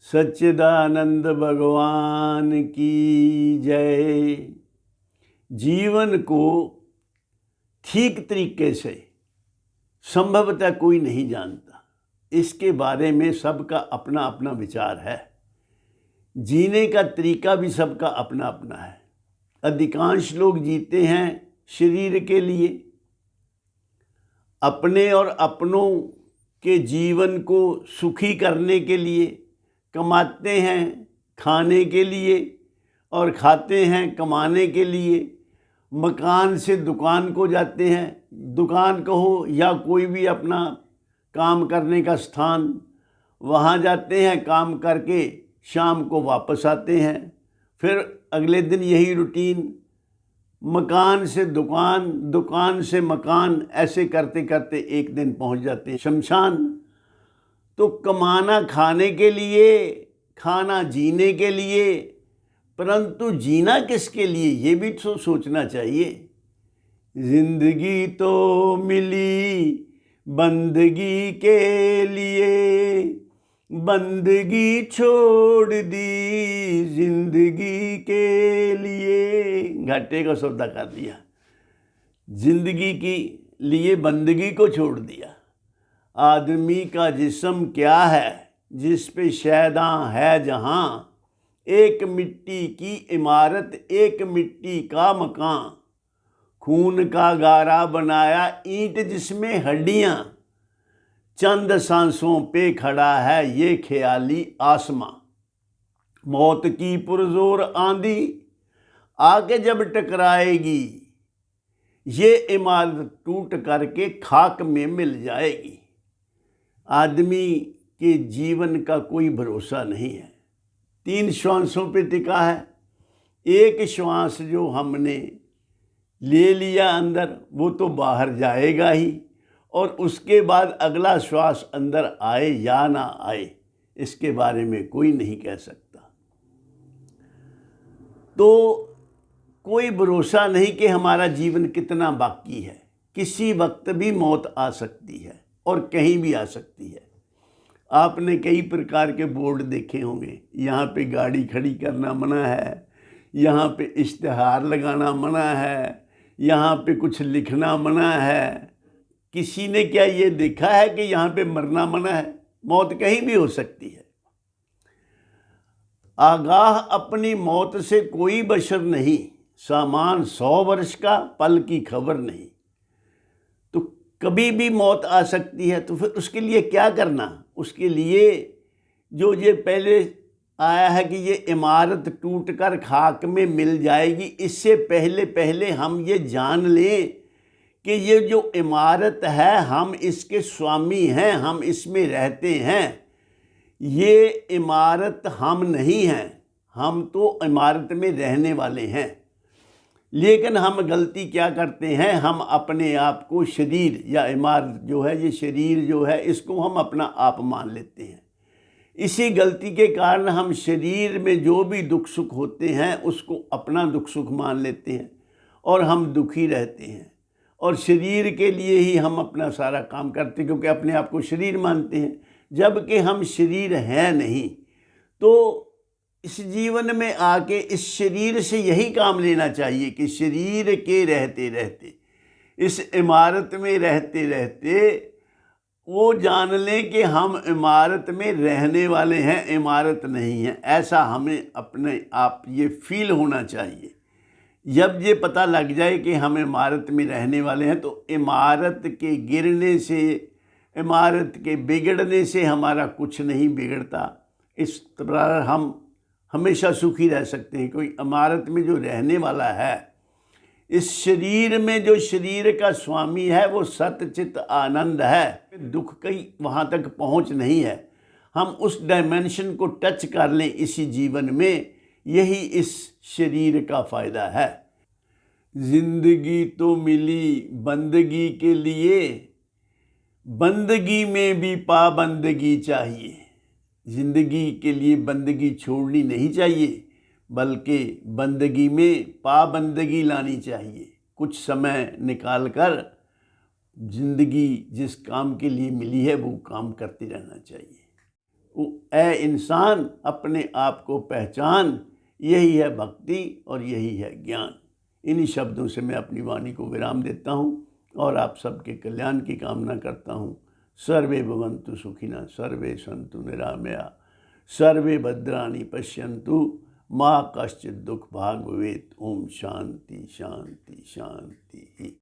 सच्चिदानंद भगवान की जय। जीवन को ठीक तरीके से संभवतः कोई नहीं जानता। इसके बारे में सबका अपना अपना विचार है। जीने का तरीका भी सबका अपना अपना है। अधिकांश लोग जीते हैं शरीर के लिए, अपने और अपनों के जीवन को सुखी करने के लिए कमाते हैं, खाने के लिए, और खाते हैं कमाने के लिए। मकान से दुकान को जाते हैं, दुकान कहो या कोई भी अपना काम करने का स्थान, वहाँ जाते हैं, काम करके शाम को वापस आते हैं। फिर अगले दिन यही रूटीन, मकान से दुकान, दुकान से मकान, ऐसे करते करते एक दिन पहुँच जाते हैं शमशान। तो कमाना खाने के लिए, खाना जीने के लिए, परंतु जीना किसके लिए ये भी तो सोचना चाहिए। जिंदगी तो मिली बंदगी के लिए, बंदगी छोड़ दी जिंदगी के लिए। घाटे का सौदा कर दिया, जिंदगी के लिए बंदगी को छोड़ दिया। आदमी का जिस्म क्या है जिस पे शैदां है जहां, एक मिट्टी की इमारत, एक मिट्टी का मकान, खून का गारा बनाया ईंट जिसमें हड्डियां, चंद सांसों पे खड़ा है ये ख्याली आसमां। मौत की पुरजोर आंधी आके जब टकराएगी, ये इमारत टूट करके खाक में मिल जाएगी। आदमी के जीवन का कोई भरोसा नहीं है। 3 श्वासों पे टिका है। एक श्वास जो हमने ले लिया अंदर, वो तो बाहर जाएगा ही, और उसके बाद अगला श्वास अंदर आए या ना आए, इसके बारे में कोई नहीं कह सकता। तो कोई भरोसा नहीं कि हमारा जीवन कितना बाकी है। किसी वक्त भी मौत आ सकती है और कहीं भी आ सकती है। आपने कई प्रकार के बोर्ड देखे होंगे, यहाँ पे गाड़ी खड़ी करना मना है, यहाँ पे इश्तिहार लगाना मना है, यहाँ पे कुछ लिखना मना है। किसी ने क्या ये देखा है कि यहाँ पे मरना मना है? मौत कहीं भी हो सकती है। आगाह अपनी मौत से कोई बशर नहीं, सामान 100 वर्ष का, पल की खबर नहीं। तो कभी भी मौत आ सकती है, तो फिर उसके लिए क्या करना? उसके लिए जो ये पहले आया है कि ये इमारत टूटकर खाक में मिल जाएगी, इससे पहले पहले हम ये जान लें कि ये जो इमारत है हम इसके स्वामी हैं, हम इसमें रहते हैं। ये इमारत हम नहीं हैं, हम तो इमारत में रहने वाले हैं। लेकिन हम गलती क्या करते हैं, हम अपने आप को शरीर या इमारत जो है, ये शरीर जो है, इसको हम अपना आप मान लेते हैं। इसी गलती के कारण हम शरीर में जो भी दुख सुख होते हैं उसको अपना दुख सुख मान लेते हैं और हम दुखी रहते हैं, और शरीर के लिए ही हम अपना सारा काम करते हैं, क्योंकि अपने आप को शरीर मानते हैं, जबकि हम शरीर हैं नहीं। तो इस जीवन में आके इस शरीर से यही काम लेना चाहिए कि शरीर के रहते रहते, इस इमारत में रहते रहते, वो जान लें कि हम इमारत में रहने वाले हैं, इमारत नहीं है। ऐसा हमें अपने आप ये फील होना चाहिए। जब ये पता लग जाए कि हम इमारत में रहने वाले हैं, तो इमारत के गिरने से, इमारत के बिगड़ने से हमारा कुछ नहीं बिगड़ता। इस तरह हम हमेशा सुखी रह सकते हैं। कोई इमारत में जो रहने वाला है, इस शरीर में जो शरीर का स्वामी है, वो सतचित आनंद है। दुख की वहाँ तक पहुँच नहीं है। हम उस डायमेंशन को टच कर लें इसी जीवन में, यही इस शरीर का फ़ायदा है। जिंदगी तो मिली बंदगी के लिए, बंदगी में भी पाबंदगी चाहिए। जिंदगी के लिए बंदगी छोड़नी नहीं चाहिए, बल्कि बंदगी में पाबंदगी लानी चाहिए। कुछ समय निकाल कर जिंदगी जिस काम के लिए मिली है वो काम करते रहना चाहिए। ए इंसान अपने आप को पहचान, यही है भक्ति और यही है ज्ञान। इन्हीं शब्दों से मैं अपनी वाणी को विराम देता हूँ और आप सबके कल्याण की कामना करता हूँ। सर्वे भवन्तु सुखिनः, सर्वे सन्तु निरामया, सर्वे भद्राणि पश्यन्तु, माँ कश्चित् दुःख भाग् भवेत्। ओम शांति शांति शांति।